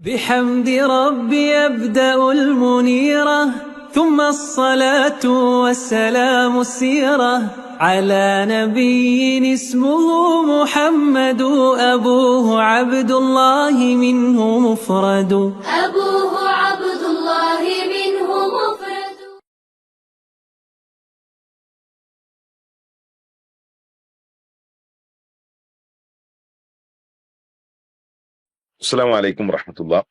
بحمد ربي أبدأ المنيرة ثم الصلاة والسلام السيرة على نبي اسمه محمد أبوه عبد الله منه مفرد أبوه عبد الله منه مفرد. السلام عليكم ورحمة الله.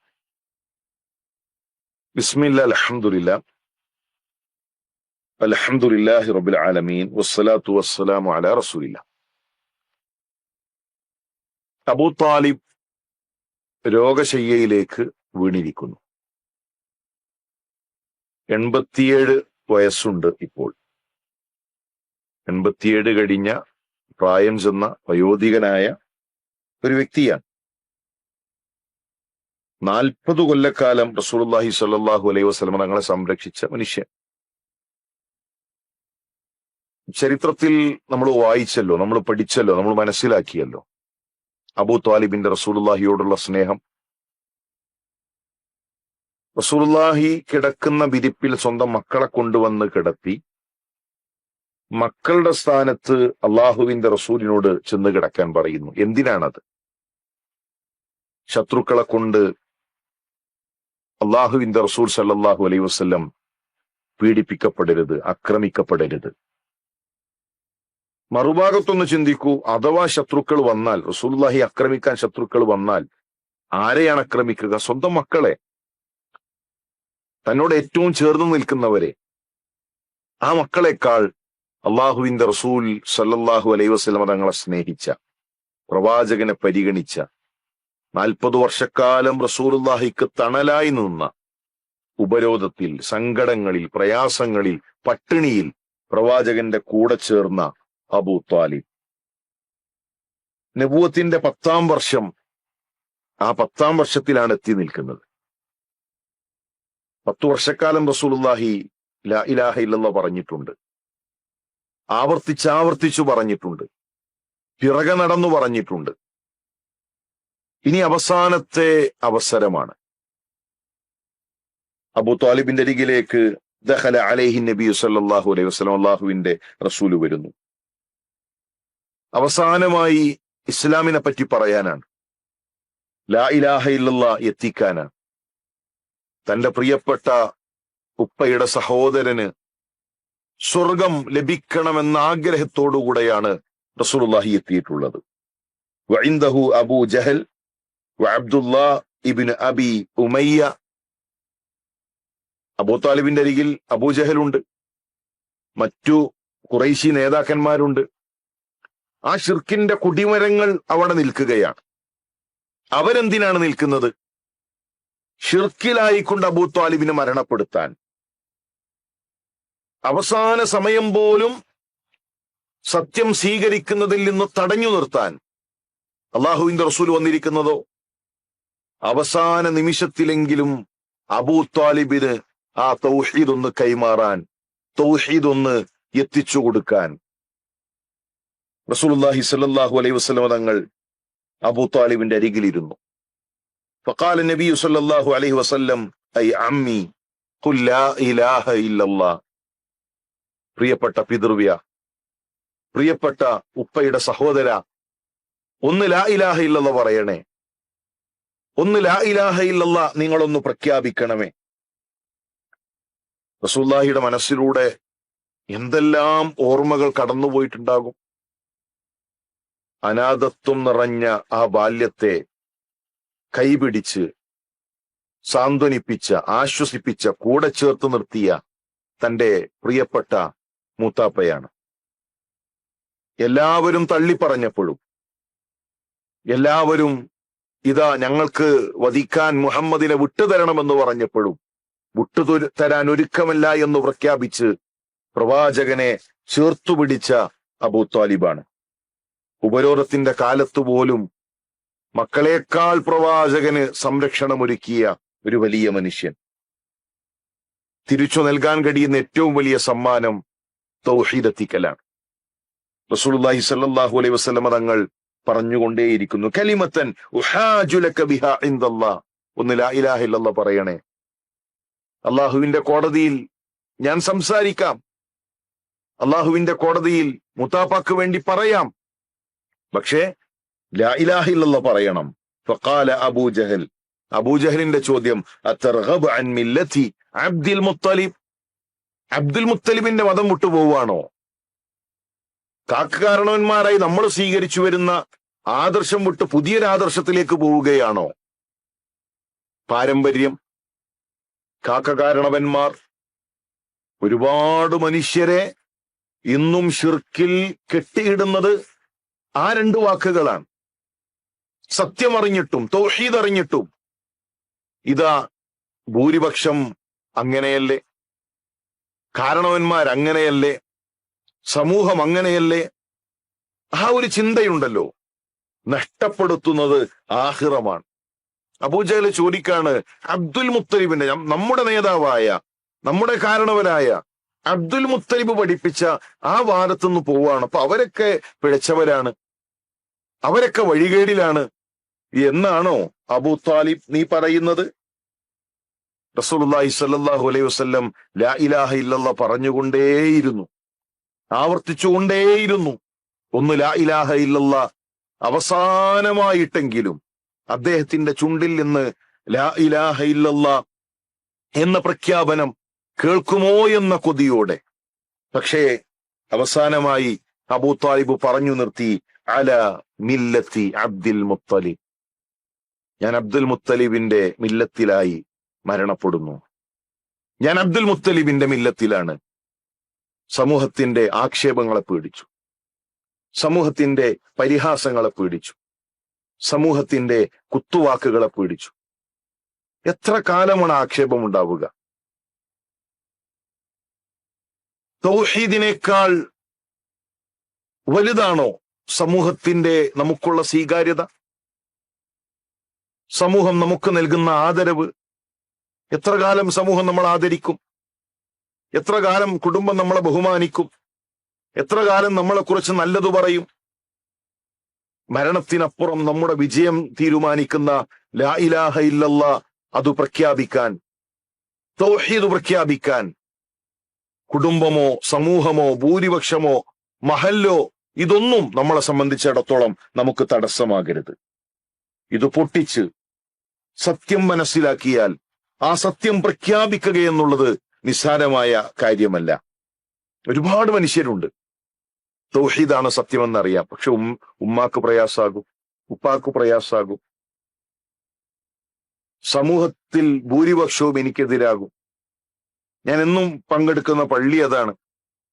بسم الله الحمد لله رب العالمين والصلاة والسلام على رسول الله. Abu Talib രോഗശയ്യയിലേക്ക് വീണിരിക്കുന്നു. 87 വയസ്സുണ്ട് ഇപ്പോൾ. 87 കഴിഞ്ഞ പ്രായം ചെന്ന വയോധികനായ ഒരു വ്യക്തിയാണ്. 40 കൊല്ലക്കാലം റസൂലുള്ളാഹി സ്വല്ലല്ലാഹു അലൈഹി വസല്ലം തങ്ങളെ സംരക്ഷിച്ച മനുഷ്യൻ. ചരിത്രത്തിൽ നമ്മൾ വായിച്ചല്ലോ, നമ്മൾ പഠിച്ചല്ലോ, നമ്മൾ മനസ്സിലാക്കിയല്ലോ അബൂ ത്വാലിബിന്റെ റസൂലുള്ളാഹിയോടുള്ള സ്നേഹം. റസൂലുള്ളാഹി കിടക്കുന്ന വിരിപ്പിൽ സ്വന്തം മക്കളെ കൊണ്ടുവന്ന് കിടത്തി മക്കളുടെ സ്ഥാനത്ത് അള്ളാഹുവിന്റെ റസൂലിനോട് ചെന്ന് കിടക്കാൻ പറയുന്നു. എന്തിനാണത്? ശത്രുക്കളെ കൊണ്ട് അള്ളാഹുവിന്റെ റസൂൽ സല്ലല്ലാഹു അലൈഹി വസല്ലം പീഡിപ്പിക്കപ്പെടരുത്, ആക്രമിക്കപ്പെടരുത്. മറുഭാഗത്തൊന്ന് ചിന്തിക്കൂ, അഥവാ ശത്രുക്കൾ വന്നാൽ, റസൂലുള്ളാഹി ആക്രമിക്കാൻ ശത്രുക്കൾ വന്നാൽ ആരെയാണ് ആക്രമിക്കുക? സ്വന്തം മക്കളെ, തന്നോട് ഏറ്റവും ചേർന്ന് നിൽക്കുന്നവരെ. ആ മക്കളെക്കാൾ അള്ളാഹുവിന്റെ റസൂൽ സല്ലല്ലാഹു അലൈഹി വസല്ലം തങ്ങളെ സ്നേഹിച്ച, പ്രവാചകനെ പരിഗണിച്ച, 40 വർഷക്കാലം റസൂലുള്ളാഹിക്ക് തണലായി നിന്ന, ഉപരോധത്തിൽ, സങ്കടങ്ങളിൽ, പ്രയാസങ്ങളിൽ, പട്ടിണിയിൽ പ്രവാചകന്റെ കൂടെ ചേർന്ന അബൂ ത്വാലിബ്. നബുവത്തിന്റെ 10ാം വർഷം, ആ 10ാം വർഷത്തിലാണ് എത്തി നിൽക്കുന്നത്. 10 വർഷക്കാലം റസൂലുള്ളാഹി ലാ ഇലാഹ ഇല്ലല്ലാഹ് പറഞ്ഞിട്ടുണ്ട്, ആവർത്തിച്ചു പറഞ്ഞിട്ടുണ്ട്, പിറകെ നടന്നു പറഞ്ഞിട്ടുണ്ട്. ഇനി അവസാനത്തെ അവസരമാണ്. അബൂ ത്വാലിബിന്റെ അരികിലേക്ക് ദഖല അലൈഹി നബി സല്ലല്ലാഹു അലൈഹി വസല്ലം, അല്ലാഹുവിന്റെ റസൂല് വരുന്നു. അവസാനമായി ഇസ്ലാമിനെ പറ്റി പറയാനാണ്, ലാ ഇലാഹ ഇല്ലല്ലാഹ് എത്തിക്കാനാണ്. തന്റെ പ്രിയപ്പെട്ട ഉപ്പയുടെ സഹോദരന് സ്വർഗം ലഭിക്കണമെന്ന ആഗ്രഹത്തോടുകൂടെയാണ് റസൂലുള്ളാഹി എത്തിയിട്ടുള്ളത്. വഇൻദഹു അബൂ ജഹൽ അബ്ദുല്ലാഹ് ഇബ്നു അബി ഉമയ്യ. അബൂ താലിബിന്റെ അരികിൽ അബൂജഹലുണ്ട്, മറ്റു ഖുറൈശി നേതാക്കന്മാരുണ്ട്. ആ ശിർക്കിന്റെ കുടിമരങ്ങൾ അവിടെ നിൽക്കുകയാണ്. അവരെന്തിനാണ് നിൽക്കുന്നത്? ഷിർക്കിലായിക്കൊണ്ട് അബൂ ത്വാലിബിനെ മരണപ്പെടുത്താൻ. അവസാന സമയം പോലും സത്യം സ്വീകരിക്കുന്നതിൽ നിന്ന് തടഞ്ഞു നിർത്താൻ അള്ളാഹുവിന്റെ റസൂൽ വന്നിരിക്കുന്നതോ അവസാന നിമിഷത്തിലെങ്കിലും അബൂ ത്വാലിബിന് ആ തൗഹീദ് ഒന്ന് കൈമാറാൻ, തൗഹീദ് ഒന്ന് എത്തിച്ചു കൊടുക്കാൻ. റസൂലുള്ളാഹി സ്വല്ലല്ലാഹു അലൈഹി വസല്ലം തങ്ങൾ അബൂ ത്വാലിബിന്റെ അരികിലിരുന്നു. ഫഖാല നബിയു സ്വല്ലല്ലാഹു അലൈഹി വസല്ലം ഐ അമ്മി ഖുൽ ലാ ഇലാഹ ഇല്ലല്ലാഹ്. പ്രിയപ്പെട്ട പിതൃവ്യ, പ്രിയപ്പെട്ട ഉപ്പയുടെ സഹോദര, ഒന്ന് ലാ ഇലാഹ ഇല്ലല്ലാഹ് പറയണേ, ഒന്ന് ലാ ഇലാഹ ഇല്ലല്ലാഹ് നിങ്ങളൊന്ന് പ്രഖ്യാപിക്കണമേ. റസൂലുള്ളാഹിയുടെ മനസ്സിലൂടെ എന്തെല്ലാം ഓർമ്മകൾ കടന്നുപോയിട്ടുണ്ടാകും. അനാഥത്വം നിറഞ്ഞ ആ ബാല്യത്തെ കൈപിടിച്ച് സാന്ത്വനിപ്പിച്ച, ആശ്വസിപ്പിച്ച, കൂടെ ചേർത്ത് നിർത്തിയ തന്റെ പ്രിയപ്പെട്ട മൂത്താപ്പയാണ്. എല്ലാവരും തള്ളിപ്പറഞ്ഞപ്പോഴും, എല്ലാവരും ഇതാ ഞങ്ങൾക്ക് വധിക്കാൻ മുഹമ്മദിനെ വിട്ടുതരണമെന്ന് പറഞ്ഞപ്പോഴും വിട്ടുതരാൻ ഒരുക്കമല്ല എന്ന് പ്രഖ്യാപിച്ച് പ്രവാചകനെ ചേർത്തുപിടിച്ച അബൂ ത്വാലിബാണ്. ഉപരോധത്തിന്റെ കാലത്ത് പോലും മക്കളെക്കാൾ പ്രവാചകന് സംരക്ഷണമൊരുക്കിയ ഒരു വലിയ മനുഷ്യൻ. തിരിച്ചു നൽകാൻ കഴിയുന്ന ഏറ്റവും വലിയ സമ്മാനം തൗഹീദ് എത്തിക്കലാണ്. റസൂലുള്ളാഹി സ്വല്ലല്ലാഹു അലൈഹി വസല്ലം തങ്ങൾ പറഞ്ഞുകൊണ്ടേയിരിക്കുന്നു, കലിമത്തൻ ഉഹാജു ലക ബിഹാ ഇൻദല്ലാഹ്, ഒന്ന് ലാ ഇലാഹ ഇല്ലല്ലാഹ് പറയണേ. അള്ളാഹുവിന്റെ കോടതിയിൽ ഞാൻ സംസാരിക്കാം, അള്ളാഹുവിന്റെ കോടതിയിൽ മുത്താഫാക്ക് വേണ്ടി പറയാം, പക്ഷേ ലാ ഇലാഹ ഇല്ലല്ലാഹ് പറയണം. ഫഖാല അബൂജഹൽ, അബൂജഹലിന്റെ ചോദ്യം, അത്തർഗബ് അൻ മില്ലത്തി അബ്ദുൽ മുത്തലിബ്, അബ്ദുൽ മുത്തലിബിന്റെ മതം വിട്ടുപോവാണോ? കാരണവന്മാരായി നമ്മൾ സ്വീകരിച്ചു വരുന്ന ആദർശം വിട്ട് പുതിയൊരു ആദർശത്തിലേക്ക് പോവുകയാണോ? പാരമ്പര്യം, കാരണവന്മാർ ഒരുപാട് മനുഷ്യരെ ഇന്നും ശിർക്കിൽ കെട്ടിയിടുന്നത് ആ രണ്ട് വാക്കുകളാണ്. സത്യം അറിഞ്ഞിട്ടും തൗഹീദ് അറിഞ്ഞിട്ടും ഇതാ ഭൂരിപക്ഷം അങ്ങനെയല്ലേ, കാരണവന്മാർ അങ്ങനെയല്ലേ, സമൂഹം അങ്ങനെയല്ലേ, ആ ഒരു ചിന്തയുണ്ടല്ലോ, നഷ്ടപ്പെടുത്തുന്നത് ആഖിറമാണ്. അബൂജഹൽ ചോദിക്കാണ്, അബ്ദുൽ മുത്തലിബിന്റെ, നമ്മുടെ നേതാവായ നമ്മുടെ കാരണവനായ അബ്ദുൽ മുത്തലിബ് പഠിപ്പിച്ച ആ വാദത്തുനിന്ന് പോവാണ്, അപ്പൊ അവരൊക്കെ പിഴച്ചവരാണ്, അവരൊക്കെ വഴികേടിലാണ് എന്നാണോ അബൂ താലിബ് നീ പറയുന്നത്? റസൂലുള്ളാഹി സ്വല്ലല്ലാഹു അലൈഹി വസല്ലം ലാ ഇലാഹ ഇല്ലല്ലാഹ് പറഞ്ഞുകൊണ്ടേയിരുന്നു, ആവർത്തിച്ചുകൊണ്ടേയിരുന്നു. ഒന്ന് ലാ ഇലാഹ ഇല്ലല്ലാഹ് അവസാനമായിട്ടെങ്കിലും അദ്ദേഹത്തിന്റെ ചുണ്ടിൽ നിന്ന് ലാ ഇലാഹ ഇല്ലല്ലാഹ് എന്ന പ്രഖ്യാപനം കേൾക്കുമോ എന്ന കൊതിയോടെ. പക്ഷേ അവസാനമായി അബൂ താലിബ് പറഞ്ഞു നിർത്തി, അല മില്ലത്തി അബ്ദുൽ മുത്തലിബ്, ഞാൻ അബ്ദുൽ മുത്തലിബിന്റെ മില്ലത്തിലായി മരണപ്പെടുന്നു, ഞാൻ അബ്ദുൽ മുത്തലിബിന്റെ മില്ലത്തിലാണ്. സമൂഹത്തിന്റെ ആക്ഷേപങ്ങളെ പേടിച്ചു, സമൂഹത്തിന്റെ പരിഹാസങ്ങളെ പേടിച്ചു, സമൂഹത്തിന്റെ കുത്തുവാക്കുകളെ പേടിച്ചു. എത്ര കാലമാണ് ആക്ഷേപം ഉണ്ടാവുക? തൗഹീദിനേക്കാൾ വലുതാണോ സമൂഹത്തിന്റെ നമുക്കുള്ള സ്വീകാര്യത, സമൂഹം നമുക്ക് നൽകുന്ന ആദരവ്? എത്ര കാലം സമൂഹം നമ്മൾ ആദരിക്കും? എത്ര കാലം കുടുംബം നമ്മളെ ബഹുമാനിക്കും? എത്ര കാലം നമ്മളെ കുറിച്ച് നല്ലത് പറയും? മരണത്തിനപ്പുറം നമ്മുടെ വിജയം തീരുമാനിക്കുന്ന ലാ ഇലാഹ ഇല്ലല്ലാഹ് അത് പ്രഖ്യാപിക്കാൻ, തൗഹീദ് പ്രഖ്യാപിക്കാൻ കുടുംബമോ സമൂഹമോ ഭൂരിപക്ഷമോ മഹല്ലോ ഇതൊന്നും നമ്മളെ സംബന്ധിച്ചിടത്തോളം നമുക്ക് തടസ്സമാകരുത്. ഇത് പൊട്ടിച്ച് സത്യം മനസ്സിലാക്കിയാൽ ആ സത്യം പ്രഖ്യാപിക്കുക എന്നുള്ളത് നിസ്സാരമായ കാര്യമല്ല. ഒരുപാട് മനുഷ്യരുണ്ട് തൗഹീദാണ് സത്യമെന്നറിയാം, പക്ഷെ ഉമ്മാക്ക് പ്രയാസാകും, ഉപ്പാക്ക് പ്രയാസാകും, സമൂഹത്തിൽ ഭൂരിപക്ഷവും എനിക്കെതിരാകും. ഞാൻ എന്നും പങ്കെടുക്കുന്ന പള്ളി അതാണ്,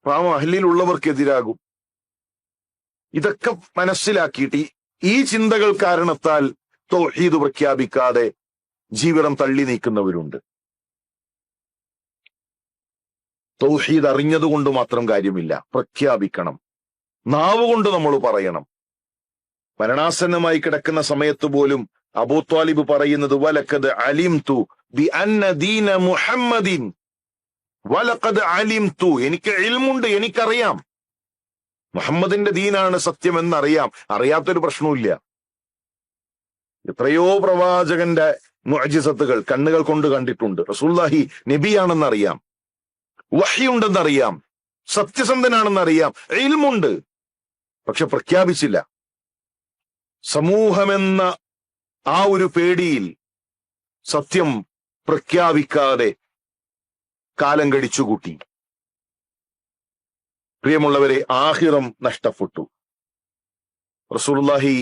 ആ മഹല്ലിലുള്ളവർക്കെതിരാകും. ഇതൊക്കെ മനസ്സിലാക്കിയിട്ട് ഈ ചിന്തകൾ കാരണത്താൽ തൗഹീദ് പ്രഖ്യാപിക്കാതെ ജീവിതം തള്ളി നീക്കുന്നവരുണ്ട്. തൗഹീദ് അറിഞ്ഞതുകൊണ്ട് മാത്രം കാര്യമില്ല, പ്രഖ്യാപിക്കണം. നാവ് കൊണ്ട് നമ്മൾ പറയണം. മരണാസന്നമായി കിടക്കുന്ന സമയത്ത് പോലും അബൂ ത്വാലിബ് പറയുന്നത്, വലഖദ് അലിംതു ബിഅന്ന ദീന മുഹമ്മദിൻ, വലഖദ് അലിംതു, എനിക്ക് ഇൽമുണ്ട്, എനിക്കറിയാം മുഹമ്മദിന്റെ ദീനാണ് സത്യം എന്നറിയാം, അറിയാത്തൊരു പ്രശ്നവുമില്ല. എത്രയോ പ്രവാചകന്റെ മുഅ്ജിസത്തുകൾ കണ്ണുകൾ കൊണ്ട് കണ്ടിട്ടുണ്ട്. റസൂലുള്ളാഹി നബിയാണെന്നറിയാം, വഹ്യുണ്ടെന്നറിയാം, സത്യസന്ധനാണെന്നറിയാം, ഇൽമുണ്ട്, പക്ഷെ പ്രഖ്യാപിച്ചില്ല. സമൂഹമെന്ന ആ ഒരു പേടിയിൽ സത്യം പ്രഖ്യാപിക്കാതെ കാലം കഴിച്ചുകൂട്ടി. പ്രിയമുള്ളവരെ, ആഖിറം നഷ്ടപ്പെട്ടു. റസൂലുള്ളാഹി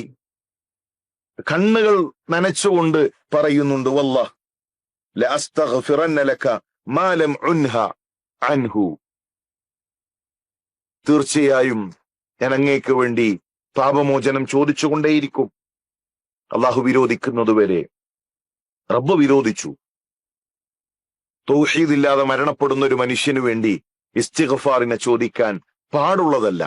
കണ്ണുകൾ നനച്ചുകൊണ്ട് പറയുന്നുണ്ട്, വല്ലാഹ് ലഅസ്തഗ്ഫിറന്ന ലക മാ ലം ഉൻഹ അൻഹു, തീർച്ചയായും ഞാൻ അങ്ങേക്ക് വേണ്ടി പാപമോചനം ചോദിച്ചുകൊണ്ടേയിരിക്കും, അള്ളാഹു വിരോധിക്കുന്നതുവരെ. റബ്ബ് വിരോധിച്ചു. തൗഹീദില്ലാതെ മരണപ്പെടുന്ന ഒരു മനുഷ്യന് വേണ്ടി ഇസ്തിഗ്ഫാറിനെ ചോദിക്കാൻ പാടുള്ളതല്ല.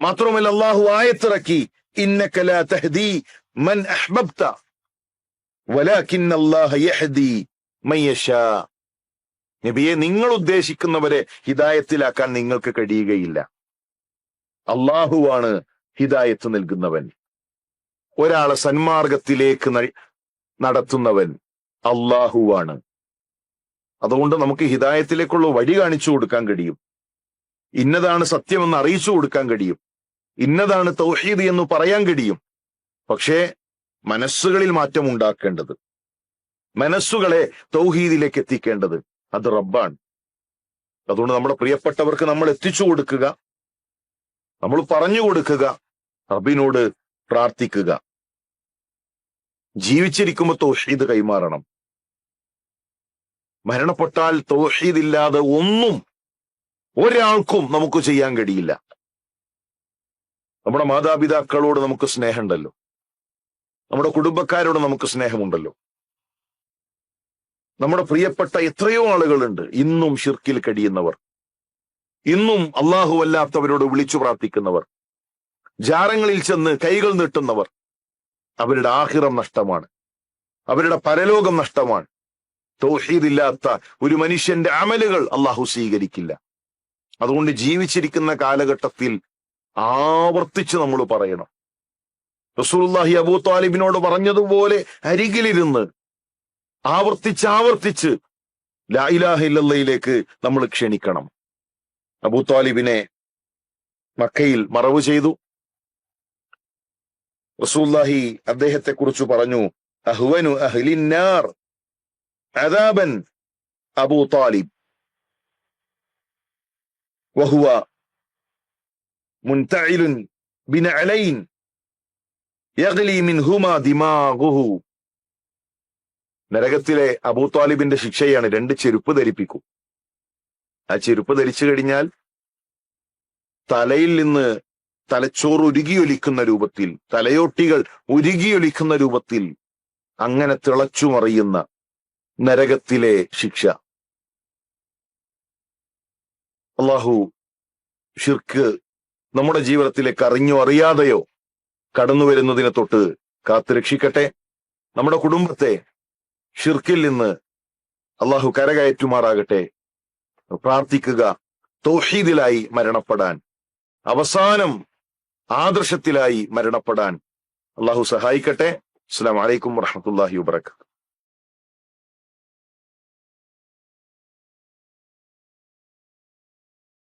മാത്രമല്ല അള്ളാഹു ആയത്തിറക്കി, ഇന്നക ലാ തഹ്ദി മൻ അഹ്ബബ്ത വലാകിന്ന അല്ലാഹ യഹ്ദി മൻ യശാ. നബിയെ, നിങ്ങൾ ഉദ്ദേശിക്കുന്നവരെ ഹിദായത്തിലാക്കാൻ നിങ്ങൾക്ക് കഴിയുകയില്ല, അള്ളാഹുവാണ് ഹിദായത്ത് നൽകുന്നവൻ. ഒരാളെ സന്മാർഗത്തിലേക്ക് നടത്തുന്നവൻ അള്ളാഹുവാണ്. അതുകൊണ്ട് നമുക്ക് ഹിദായത്തിലേക്കുള്ള വഴി കാണിച്ചു കൊടുക്കാൻ കഴിയും. ഇന്നതാണ് സത്യമെന്ന് അറിയിച്ചു കൊടുക്കാൻ കഴിയും. ഇന്നതാണ് തൗഹീദ് എന്ന് പറയാൻ കഴിയും. പക്ഷേ മനസ്സുകളിൽ മാറ്റം ഉണ്ടാക്കേണ്ടത്, മനസ്സുകളെ തൗഹീദിലേക്ക് എത്തിക്കേണ്ടത് അത് റബ്ബാണ്. അതുകൊണ്ട് നമ്മുടെ പ്രിയപ്പെട്ടവർക്ക് നമ്മൾ എത്തിച്ചു കൊടുക്കുക, നമ്മൾ പറഞ്ഞു കൊടുക്കുക, റബ്ബിനോട് പ്രാർത്ഥിക്കുക. ജീവിച്ചിരിക്കുമ്പോൾ തൗഹീദ് കൈമാറണം. മരണപ്പെട്ടാൽ തൗഹീദ് ഇല്ലാതെ ഒന്നും ഒരാൾക്കും നമുക്ക് ചെയ്യാൻ കഴിയില്ല. നമ്മുടെ മാതാപിതാക്കളോട് നമുക്ക് സ്നേഹമുണ്ടല്ലോ, നമ്മുടെ കുടുംബക്കാരോട് നമുക്ക് സ്നേഹമുണ്ടല്ലോ. നമ്മുടെ പ്രിയപ്പെട്ട എത്രയോ ആളുകളുണ്ട് ഇന്നും ഷിർക്കിൽ കഴിയുന്നവർ, ഇന്നും അള്ളാഹു അല്ലാത്തവരോട് വിളിച്ചു പ്രാർത്ഥിക്കുന്നവർ, ജാരങ്ങളിൽ ചെന്ന് കൈകൾ നീട്ടുന്നവർ. അവരുടെ ആഖിറം നഷ്ടമാണ്, അവരുടെ പരലോകം നഷ്ടമാണ്. തൗഹീദില്ലാത്ത ഒരു മനുഷ്യന്റെ അമലുകൾ അള്ളാഹു സ്വീകരിക്കില്ല. അതുകൊണ്ട് ജീവിച്ചിരിക്കുന്ന കാലഘട്ടത്തിൽ ആവർത്തിച്ച് നമ്മൾ പറയണം. റസൂലുള്ളാഹി അബൂ ത്വാലിബിനോട് പറഞ്ഞതുപോലെ അരികിലിരുന്ന് ആവർത്തിച്ച് ലാ ഇലാഹ ഇല്ലല്ലാഹിലേക്ക് നമ്മൾ ക്ഷണിക്കണം. അബൂ ത്വാലിബിനെ മക്കയിൽ മറവ് ചെയ്തു. റസൂലുള്ളാഹി അദ്ദേഹത്തെ കുറിച്ച് പറഞ്ഞു, അഹ്വനു അഹ്ലിന്നാർ അദാബൻ അബൂ ത്വാലിബ് വഹുവ മുൻതഇലുൻ ബിനഅലൈൻ യഗ്ലി മിൻഹുമാ ദിമാഗുഹു. നരകത്തിലെ അബൂ ത്വാലിബിന്റെ ശിക്ഷയാണ് 2 ചെരുപ്പ് ധരിപ്പിക്കും. ആ ചെരുപ്പ് ധരിച്ചു കഴിഞ്ഞാൽ തലയിൽ നിന്ന് തലച്ചോറ് ഉരുകിയൊലിക്കുന്ന രൂപത്തിൽ, തലയോട്ടികൾ ഉരുകിയൊലിക്കുന്ന രൂപത്തിൽ അങ്ങനെ തിളച്ചു മറിയുന്ന നരകത്തിലെ ശിക്ഷ. അല്ലാഹു ഷിർക്ക് നമ്മുടെ ജീവിതത്തിലേക്ക് അറിഞ്ഞോ അറിയാതെയോ കടന്നു വരുന്നതിനെ തൊട്ട് കാത്തു രക്ഷിക്കട്ടെ. നമ്മുടെ കുടുംബത്തെ ഷിർക്കിൽ നിന്ന് അള്ളാഹു കരകയറ്റുമാറാകട്ടെ. പ്രാർത്ഥിക്കുക തൗഹീദിലായി മരണപ്പെടാൻ, അവസാനം ആദർശത്തിലായി മരണപ്പെടാൻ അള്ളാഹു സഹായിക്കട്ടെ. അസ്സലാമു അലൈക്കും വറഹ്മത്തുള്ളാഹി വബറകാതുഹു.